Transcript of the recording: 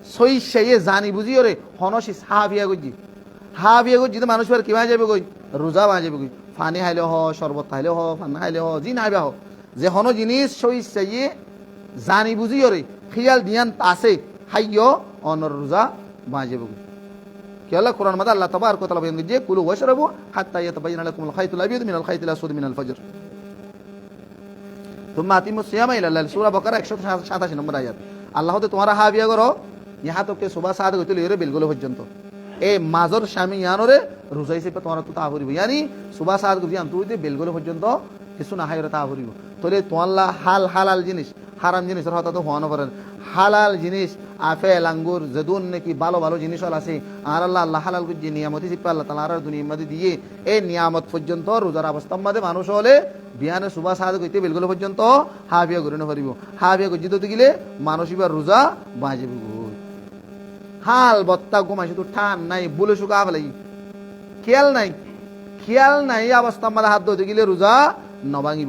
সই সেই জানি বুঝি ওরে হনসি হাফিয়া গজি তো মানুষ কি বাঁ যাবে গই রোজা বাঁ যাবে গই ফানি হাইলে হ শরবত খাইলে হ ফান্না হাইলে হ জি নাইবা হ যে হন জিনিস সই সেই জানি বুঝি ওরে খিয়াল দিয়ান আছে হাইয় অনর রোজা বাঁ যাবে গই কি আল্লাহ কোরআন মাদা আল্লাহ তাবারক ওয়া তাআলা বলেন যে কুলু ওয়াশরাবু হাত্তা ইয়াতাবায়ানা লাকুমুল খাইতুল আবিয়াদ মিনাল খাইতিল আসওয়াদ মিনাল ফজর তুম্মা আতিমুস সিয়ামা ইলা লাইল সূরা বাকারা 187 নম্বর আয়াত আল্লাহ তো তোমারা হাবিয়া করো ইহা তোকে সুবা সাদ গতিল এরে বিলগুলো পর্যন্ত এ মাজর স্বামী ইয়ানরে রোজা হিসেবে তোমার তো তা করিব ইয়ানি সুবা সাদ গতি আন্তরিতে বিলগুলো পর্যন্ত কিছু না হাইরে তা করিব তাহলে তোয়াল্লা হালাল জিনিস হারাম জিনিসের হতা তো হওয়ানো পারেন হালাল জিনিস আপেল আঙ্গুর যেদুন নাকি ভালো ভালো জিনিস আছে আর আল্লাহ হালাল যে নিয়ামতি শিল্প আল্লাহ তালা আর দুনিয়ার মধ্যে দিয়ে এই নিয়ামত পর্যন্ত রোজার অবস্থার মধ্যে মানুষ হলে বিয়ানে সুবা সাদ গইতে বিলগুলো পর্যন্ত হাবিয়া করে পারিব হাবিয়া গজিতে গেলে মানুষ এবার রোজা বাঁচিব হাল বত্তা ঘুমাইছে তো ঠান নাই বলে শুকা ফেলাই খেয়াল নাই অবস্থা আমাদের হাত ধরতে গেলে রোজা নবাঙ্গিব